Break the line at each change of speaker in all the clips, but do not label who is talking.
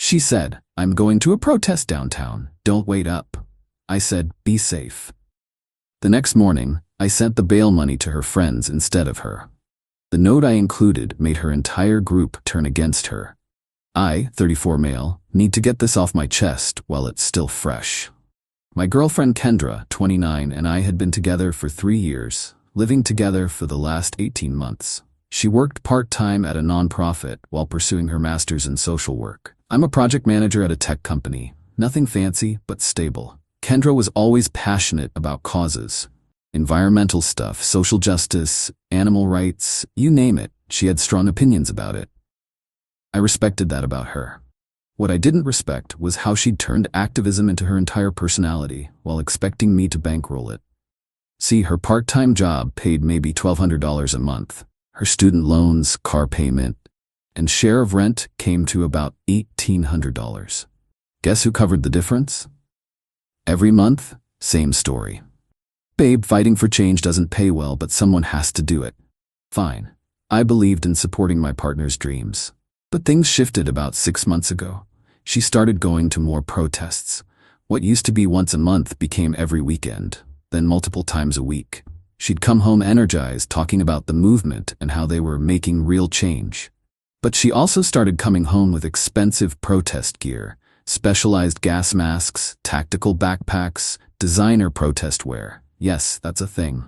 She said, "I'm going to a protest downtown. Don't wait up." I said, "Be safe." The next morning, I sent the bail money to her friends instead of her. The note I included made her entire group turn against her. I, 34 male, need to get this off my chest while it's still fresh. My girlfriend Kendra, 29, and I had been together for 3 years, living together for the last 18 months. She worked part-time at a nonprofit while pursuing her master's in social work. I'm a project manager at a tech company. Nothing fancy, but stable. Kendra was always passionate about causes. Environmental stuff, social justice, animal rights, you name it, she had strong opinions about it. I respected that about her. What I didn't respect was how she'd turned activism into her entire personality while expecting me to bankroll it. See, her part-time job paid maybe $1,200 a month. Her student loans, car payment, and share of rent came to about $1,800. Guess who covered the difference? Every month, same story. "Babe, fighting for change doesn't pay well, but someone has to do it." Fine. I believed in supporting my partner's dreams. But things shifted about 6 months ago. She started going to more protests. What used to be once a month became every weekend, then multiple times a week. She'd come home energized, talking about the movement and how they were making real change. But she also started coming home with expensive protest gear, specialized gas masks, tactical backpacks, designer protest wear. Yes, that's a thing.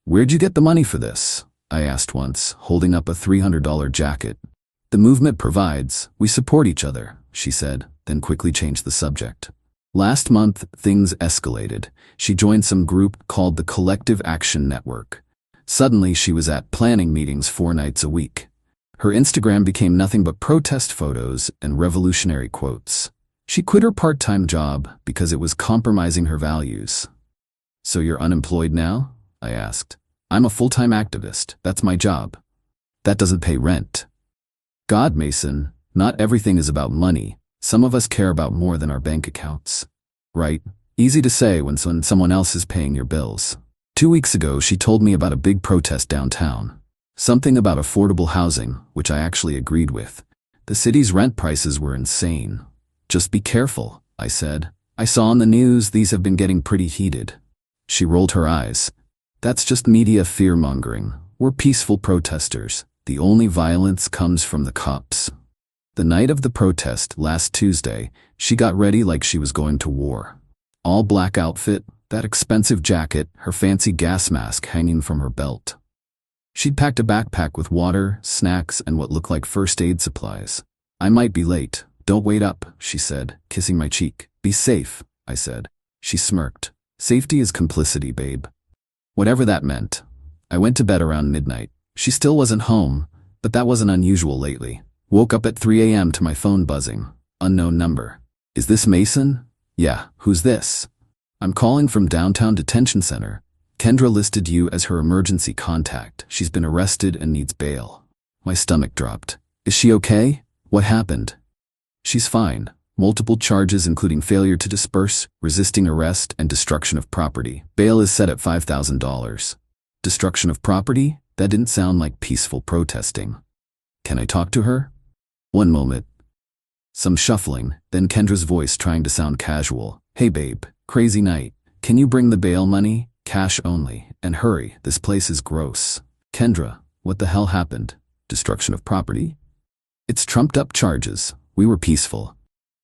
"Where'd you get the money for this?" I asked once, holding up a $300 jacket. "The movement provides, we support each other," she said, then quickly changed the subject. Last month, things escalated. She joined some group called the Collective Action Network. Suddenly, she was at planning meetings 4 nights a week. Her Instagram became nothing but protest photos and revolutionary quotes. She quit her part-time job because it was compromising her values. "So you're unemployed now?" I asked. "I'm a full-time activist. That's my job." "That doesn't pay rent." God, Mason, not everything is about money. Some of us care about more than our bank accounts. Right? Easy to say when someone else is paying your bills. 2 weeks ago, she told me about a big protest downtown. Something about affordable housing, which I actually agreed with. The city's rent prices were insane. "Just be careful," I said. "I saw on the news these have been getting pretty heated." She rolled her eyes. "That's just media fear-mongering. We're peaceful protesters. The only violence comes from the cops." The night of the protest, last Tuesday, she got ready like she was going to war. All black outfit, that expensive jacket, her fancy gas mask hanging from her belt. She'd packed a backpack with water, snacks, and what looked like first aid supplies. "I might be late. Don't wait up," she said, kissing my cheek. "Be safe," I said. She smirked. "Safety is complicity, babe." Whatever that meant. I went to bed around midnight. She still wasn't home, but that wasn't unusual lately. Woke up at 3 a.m. to my phone buzzing. Unknown number. "Is this Mason?" "Yeah, who's this?" "I'm calling from downtown detention center. Kendra listed you as her emergency contact. She's been arrested and needs bail." My stomach dropped. "Is she okay? What happened?" "She's fine. Multiple charges including failure to disperse, resisting arrest, and destruction of property. Bail is set at $5,000. Destruction of property? That didn't sound like peaceful protesting. "Can I talk to her?" "1 moment." Some shuffling, then Kendra's voice trying to sound casual. "Hey babe, crazy night. Can you bring the bail money? Cash only. And hurry, this place is gross." "Kendra, what the hell happened? Destruction of property?" "It's trumped up charges. We were peaceful."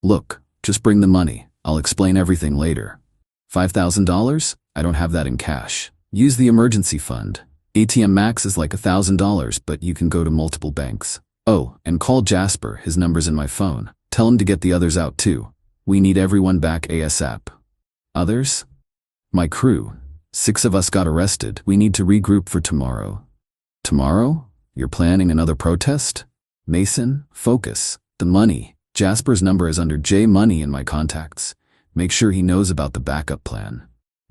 "Look, just bring the money. I'll explain everything later." $5,000? I don't have that in cash. Use the emergency fund. ATM max is like $1,000, but you can go to multiple banks. Oh, and call Jasper, his number's in my phone. Tell him to get the others out too. We need everyone back ASAP. "Others?" "My crew. 6 of us got arrested. We need to regroup for tomorrow." "Tomorrow? You're planning another protest?" "Mason, focus. The money. Jasper's number is under J Money in my contacts. Make sure he knows about the backup plan."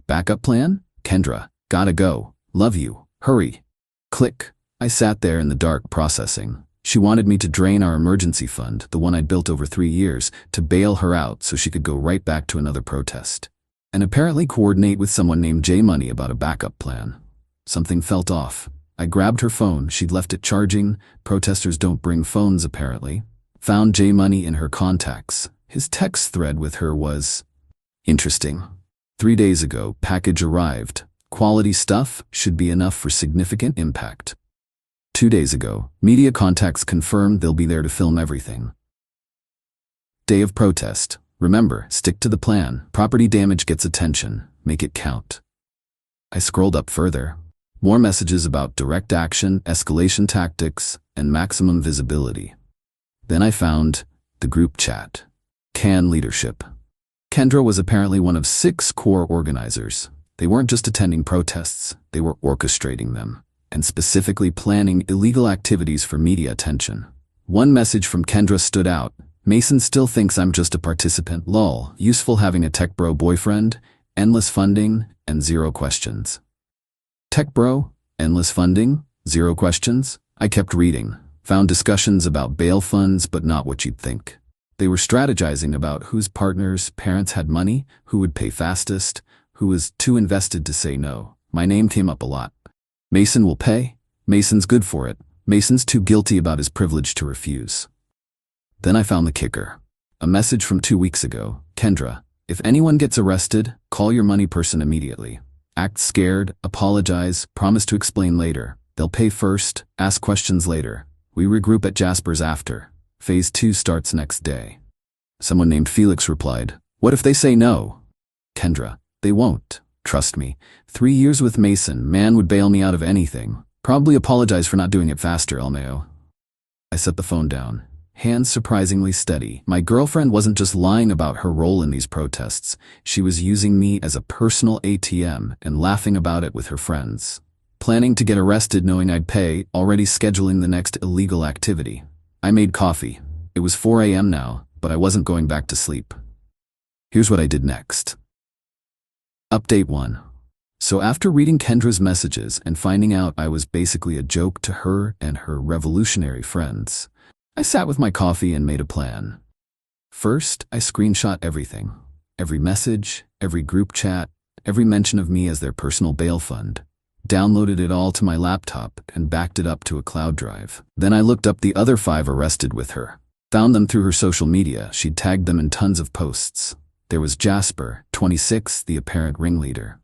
"Backup plan?" "Kendra, gotta go. Love you. Hurry." Click. I sat there in the dark processing. She wanted me to drain our emergency fund, the one I'd built over 3 years, to bail her out so she could go right back to another protest. And apparently coordinate with someone named J Money about a backup plan. Something felt off. I grabbed her phone. She'd left it charging. Protesters don't bring phones, apparently. Found J Money in her contacts. His text thread with her was interesting. 3 days ago, package arrived. Quality stuff should be enough for significant impact. 2 days ago, media contacts confirmed they'll be there to film everything. Day of protest. Remember, stick to the plan. Property damage gets attention. Make it count. I scrolled up further. More messages about direct action, escalation tactics, and maximum visibility. Then I found the group chat. Can leadership. Kendra was apparently one of 6 core organizers. They weren't just attending protests, they were orchestrating them, and specifically planning illegal activities for media attention. One message from Kendra stood out. Mason still thinks I'm just a participant. Lol. Useful having a tech bro boyfriend, endless funding, and 0 questions. Tech bro, endless funding, 0 questions? I kept reading. Found discussions about bail funds, but not what you'd think. They were strategizing about whose partners' parents had money, who would pay fastest, who was too invested to say no. My name came up a lot. Mason will pay. Mason's good for it. Mason's too guilty about his privilege to refuse. Then I found the kicker. A message from 2 weeks ago. Kendra, if anyone gets arrested, call your money person immediately. Act scared, apologize, promise to explain later. They'll pay first, ask questions later. We regroup at Jasper's after. Phase 2 starts next day. Someone named Felix replied, what if they say no? Kendra, they won't. Trust me. 3 years with Mason, man would bail me out of anything. Probably apologize for not doing it faster, LMAO. I set the phone down. Hands surprisingly steady. My girlfriend wasn't just lying about her role in these protests. She was using me as a personal ATM and laughing about it with her friends. Planning to get arrested knowing I'd pay, already scheduling the next illegal activity. I made coffee. It was 4 a.m. now, but I wasn't going back to sleep. Here's what I did next. Update 1. So after reading Kendra's messages and finding out I was basically a joke to her and her revolutionary friends, I sat with my coffee and made a plan. First, I screenshot everything. Every message, every group chat, every mention of me as their personal bail fund. Downloaded it all to my laptop and backed it up to a cloud drive. Then I looked up the other 5 arrested with her. Found them through her social media. She'd tagged them in tons of posts. There was Jasper, 26, the apparent ringleader.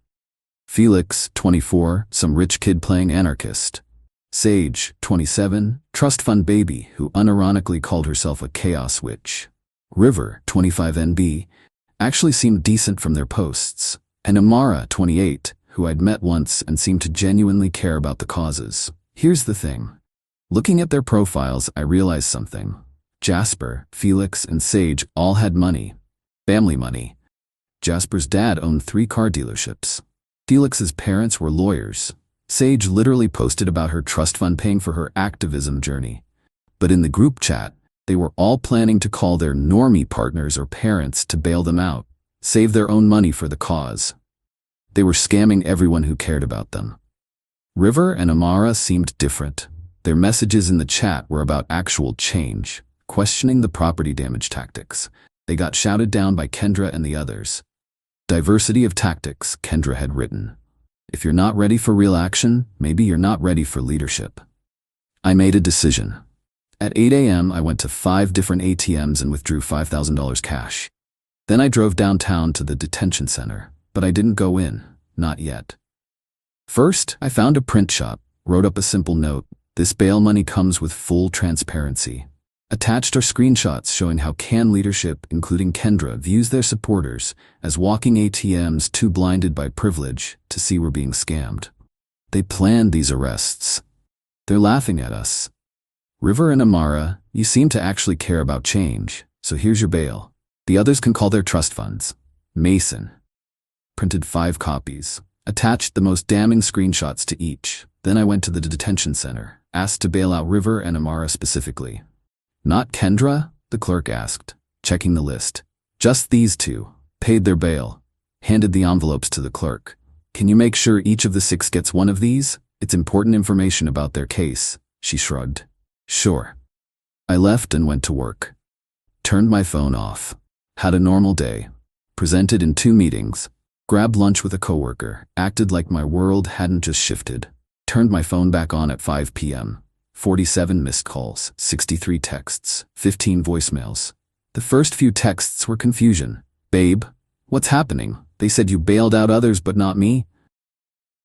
Felix, 24, some rich kid playing anarchist. Sage, 27, trust fund baby who unironically called herself a chaos witch. River, 25 NB, actually seemed decent from their posts. And Amara, 28, who I'd met once and seemed to genuinely care about the causes. Here's the thing. Looking at their profiles, I realized something. Jasper, Felix, and Sage all had money. Family money. Jasper's dad owned 3 car dealerships. Felix's parents were lawyers. Sage literally posted about her trust fund paying for her activism journey. But in the group chat, they were all planning to call their normie partners or parents to bail them out, save their own money for the cause. They were scamming everyone who cared about them. River and Amara seemed different. Their messages in the chat were about actual change, questioning the property damage tactics. They got shouted down by Kendra and the others. Diversity of tactics, Kendra had written. If you're not ready for real action, maybe you're not ready for leadership. I made a decision. At 8 a.m., I went to 5 different ATMs and withdrew $5,000 cash. Then I drove downtown to the detention center, but I didn't go in, not yet. First, I found a print shop, wrote up a simple note. This bail money comes with full transparency. Attached are screenshots showing how Can leadership, including Kendra, views their supporters as walking ATMs too blinded by privilege to see we're being scammed. They planned these arrests. They're laughing at us. River and Amara, you seem to actually care about change, so here's your bail. The others can call their trust funds. Mason. Printed 5 copies. Attached the most damning screenshots to each. Then I went to the detention center, asked to bail out River and Amara specifically. Not Kendra? The clerk asked, checking the list. Just these 2. Paid their bail. Handed the envelopes to the clerk. Can you make sure each of the 6 gets one of these? It's important information about their case. She shrugged. Sure. I left and went to work. Turned my phone off. Had a normal day. Presented in 2 meetings. Grabbed lunch with a coworker. Acted like my world hadn't just shifted. Turned my phone back on at 5 p.m. 47 missed calls, 63 texts, 15 voicemails. The first few texts were confusion. Babe, what's happening? They said you bailed out others but not me.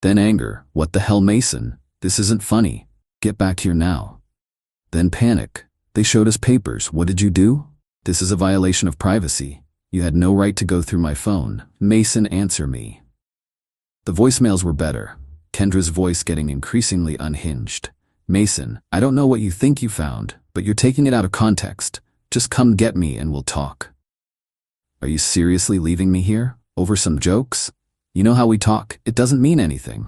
Then anger. What the hell, Mason? This isn't funny. Get back here now. Then panic. They showed us papers. What did you do? This is a violation of privacy. You had no right to go through my phone. Mason, answer me. The voicemails were better. Kendra's voice getting increasingly unhinged. Mason, I don't know what you think you found, but you're taking it out of context. Just come get me and we'll talk. Are you seriously leaving me here? Over some jokes? You know how we talk, it doesn't mean anything.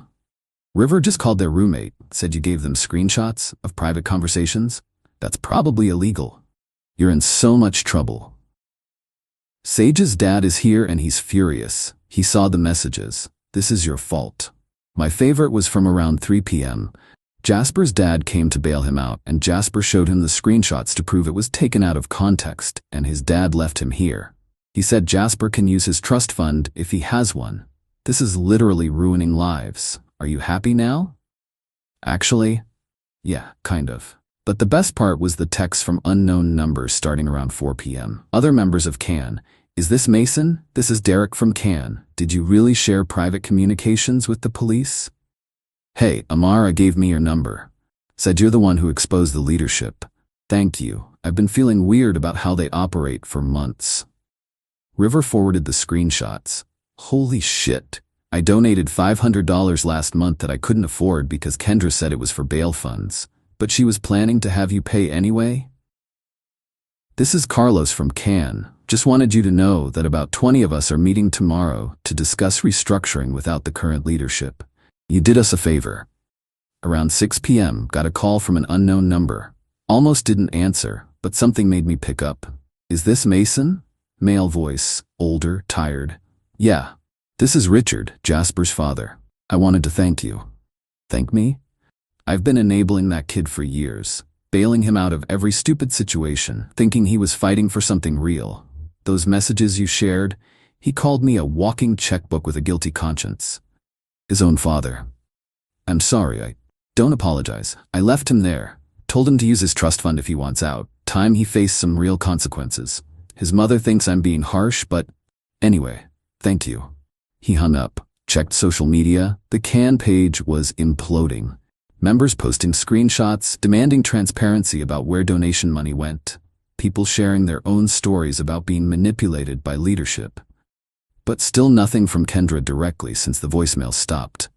River just called their roommate, said you gave them screenshots of private conversations. That's probably illegal. You're in so much trouble. Sage's dad is here and he's furious. He saw the messages. This is your fault. My favorite was from around 3 p.m. Jasper's dad came to bail him out and Jasper showed him the screenshots to prove it was taken out of context and his dad left him here. He said Jasper can use his trust fund if he has one. This is literally ruining lives. Are you happy now? Actually, yeah, kind of. But the best part was the texts from unknown numbers starting around 4 p.m. Other members of CAN. Is this Mason? This is Derek from CAN. Did you really share private communications with the police? Hey, Amara gave me your number. Said you're the one who exposed the leadership. Thank you. I've been feeling weird about how they operate for months. River forwarded the screenshots. Holy shit. I donated $500 last month that I couldn't afford because Kendra said it was for bail funds. But she was planning to have you pay anyway? This is Carlos from CAN. Just wanted you to know that about 20 of us are meeting tomorrow to discuss restructuring without the current leadership. You did us a favor. Around 6 p.m., got a call from an unknown number. Almost didn't answer, but something made me pick up. Is this Mason? Male voice, older, tired. Yeah. This is Richard, Jasper's father. I wanted to thank you. Thank me? I've been enabling that kid for years, bailing him out of every stupid situation, thinking he was fighting for something real. Those messages you shared, he called me a walking checkbook with a guilty conscience. His own father. I'm sorry, don't apologize. I left him there, told him to use his trust fund if he wants out. Time he faced some real consequences. His mother thinks I'm being harsh, but anyway, thank you. He hung up, checked social media. The CAN page was imploding. Members posting screenshots, demanding transparency about where donation money went. People sharing their own stories about being manipulated by leadership. But still nothing from Kendra directly since the voicemail stopped.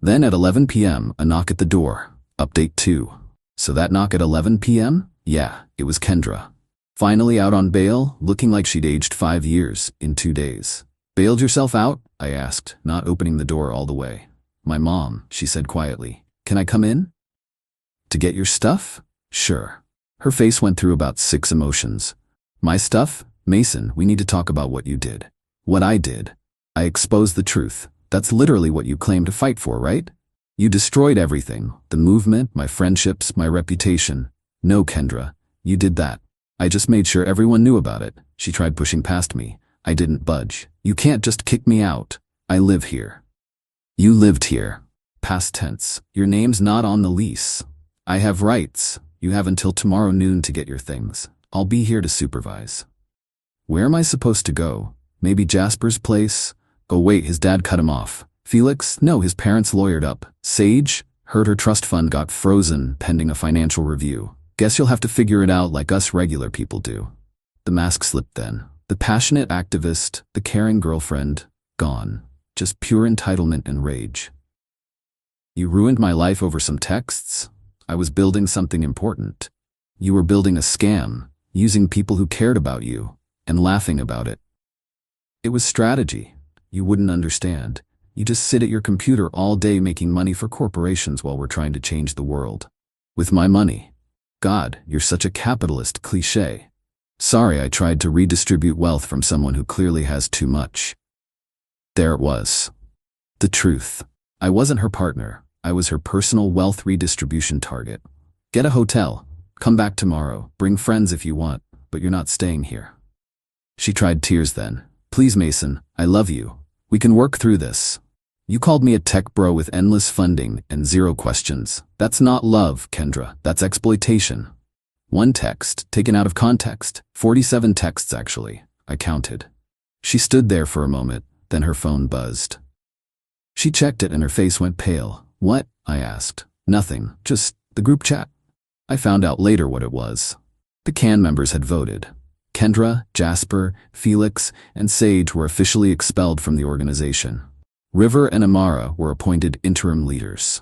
Then at 11 p.m., a knock at the door. Update 2. So that knock at 11 p.m.? Yeah, it was Kendra. Finally out on bail, looking like she'd aged 5 years in 2 days. Bailed yourself out? I asked, not opening the door all the way. My mom, she said quietly. Can I come in? To get your stuff? Sure. Her face went through about 6 emotions. My stuff? Mason, we need to talk about what you did. What I did. I exposed the truth. That's literally what you claim to fight for, right? You destroyed everything. The movement, my friendships, my reputation. No, Kendra, you did that. I just made sure everyone knew about it. She tried pushing past me. I didn't budge. You can't just kick me out. I live here. You lived here. Past tense. Your name's not on the lease. I have rights. You have until tomorrow noon to get your things. I'll be here to supervise. Where am I supposed to go? Maybe Jasper's place? Oh wait, his dad cut him off. Felix? No, his parents lawyered up. Sage? Heard her trust fund got frozen pending a financial review. Guess you'll have to figure it out like us regular people do. The mask slipped then. The passionate activist, the caring girlfriend, gone. Just pure entitlement and rage. You ruined my life over some texts? I was building something important. You were building a scam, using people who cared about you, and laughing about it. It was strategy. You wouldn't understand. You just sit at your computer all day making money for corporations while we're trying to change the world. With my money. God, you're such a capitalist cliché. Sorry I tried to redistribute wealth from someone who clearly has too much. There it was. The truth. I wasn't her partner. I was her personal wealth redistribution target. Get a hotel. Come back tomorrow. Bring friends if you want, but you're not staying here. She tried tears then. Please, Mason, I love you. We can work through this. You called me a tech bro with endless funding and zero questions. That's not love, Kendra. That's exploitation. One text, taken out of context. 47 texts, actually. I counted. She stood there for a moment, then her phone buzzed. She checked it and her face went pale. What? I asked. Nothing, just the group chat. I found out later what it was. The CAN members had voted. Kendra, Jasper, Felix, and Sage were officially expelled from the organization. River and Amara were appointed interim leaders.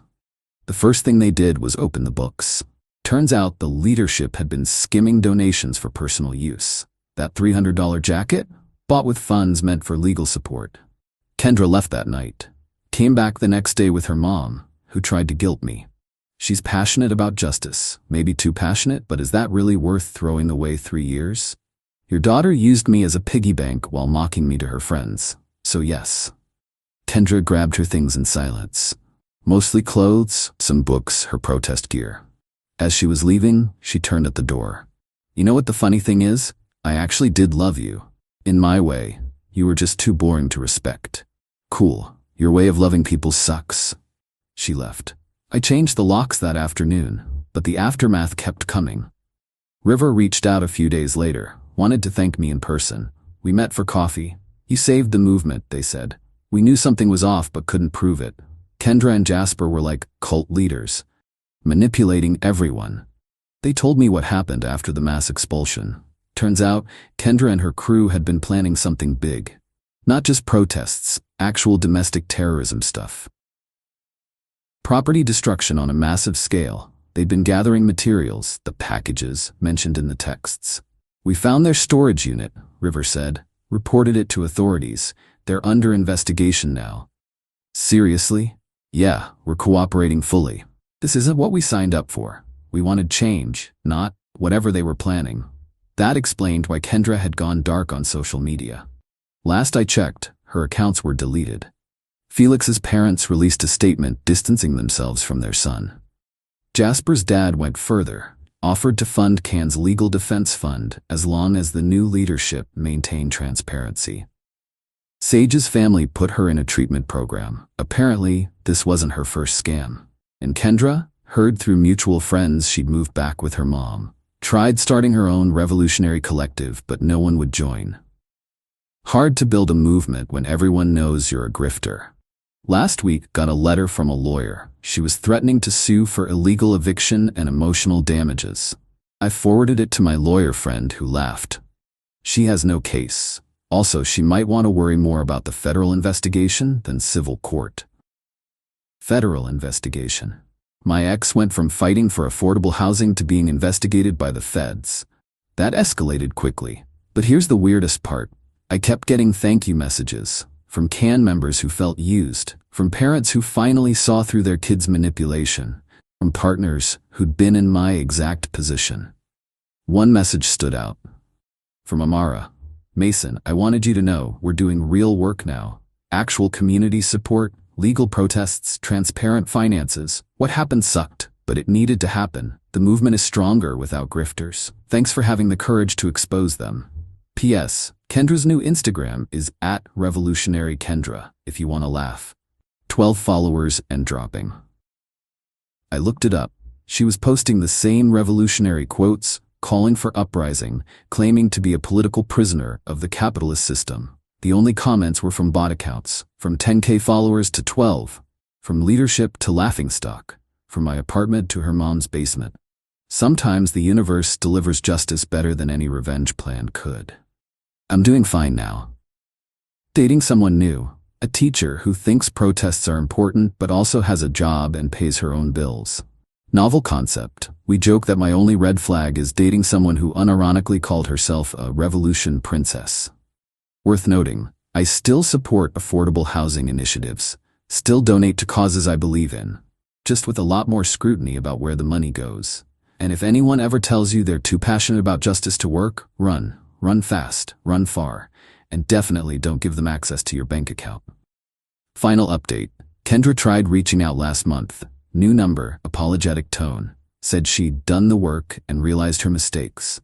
The first thing they did was open the books. Turns out the leadership had been skimming donations for personal use. That $300 jacket? Bought with funds meant for legal support. Kendra left that night. Came back the next day with her mom, who tried to guilt me. She's passionate about justice. Maybe too passionate, but is that really worth throwing away 3 years? Your daughter used me as a piggy bank while mocking me to her friends. So yes. Kendra grabbed her things in silence. Mostly clothes, some books, her protest gear. As she was leaving, she turned at the door. You know what the funny thing is? I actually did love you. In my way, you were just too boring to respect. Cool, your way of loving people sucks. She left. I changed the locks that afternoon, but the aftermath kept coming. River reached out a few days later, wanted to thank me in person. We met for coffee. You saved the movement, they said. We knew something was off but couldn't prove it. Kendra and Jasper were like cult leaders, manipulating everyone. They told me what happened after the mass expulsion. Turns out, Kendra and her crew had been planning something big. Not just protests, actual domestic terrorism stuff. Property destruction on a massive scale. They'd been gathering materials, the packages mentioned in the texts. We found their storage unit, River said, reported it to authorities. They're under investigation now. Seriously? Yeah, we're cooperating fully. This isn't what we signed up for. We wanted change, not whatever they were planning. That explained why Kendra had gone dark on social media. Last I checked, her accounts were deleted. Felix's parents released a statement distancing themselves from their son. Jasper's dad went further, offered to fund CAN's legal defense fund as long as the new leadership maintained transparency. Sage's family put her in a treatment program. Apparently, this wasn't her first scam. And Kendra heard through mutual friends she'd moved back with her mom. Tried starting her own revolutionary collective, but no one would join. Hard to build a movement when everyone knows you're a grifter. Last week, got a letter from a lawyer. She was threatening to sue for illegal eviction and emotional damages. I forwarded it to my lawyer friend who laughed. She has no case. Also, she might want to worry more about the federal investigation than civil court. Federal investigation. My ex went from fighting for affordable housing to being investigated by the feds. That escalated quickly. But here's the weirdest part. I kept getting thank you messages from CAN members who felt used, from parents who finally saw through their kids' manipulation, from partners who'd been in my exact position. One message stood out. From Amara. Mason, I wanted you to know we're doing real work now. Actual community support, legal protests, transparent finances. What happened sucked, but it needed to happen. The movement is stronger without grifters. Thanks for having the courage to expose them. P.S. Kendra's new Instagram is @RevolutionaryKendra, if you want to laugh. 12 followers and dropping. I looked it up. She was posting the same revolutionary quotes, calling for uprising, claiming to be a political prisoner of the capitalist system. The only comments were from bot accounts, from 10K followers to 12, from leadership to laughingstock, from my apartment to her mom's basement. Sometimes the universe delivers justice better than any revenge plan could. I'm doing fine now. Dating someone new, a teacher who thinks protests are important but also has a job and pays her own bills. Novel concept. We joke that my only red flag is dating someone who unironically called herself a revolution princess. Worth noting, I still support affordable housing initiatives, still donate to causes I believe in, just with a lot more scrutiny about where the money goes. And if anyone ever tells you they're too passionate about justice to work, run. Run fast, run far, and definitely don't give them access to your bank account. Final update. Kendra tried reaching out last month. New number, apologetic tone. Said she'd done the work and realized her mistakes.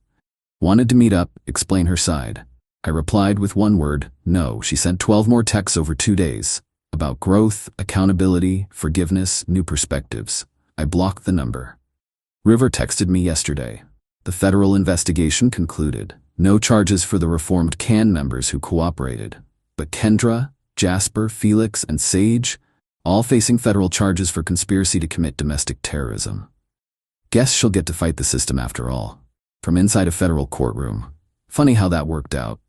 Wanted to meet up, explain her side. I replied with one word, no. She sent 12 more texts over 2 days. about growth, accountability, forgiveness, new perspectives. I blocked the number. River texted me yesterday. The federal investigation concluded. No charges for the reformed CAN members who cooperated. But Kendra, Jasper, Felix, and Sage, all facing federal charges for conspiracy to commit domestic terrorism. Guess she'll get to fight the system after all. From inside a federal courtroom. Funny how that worked out.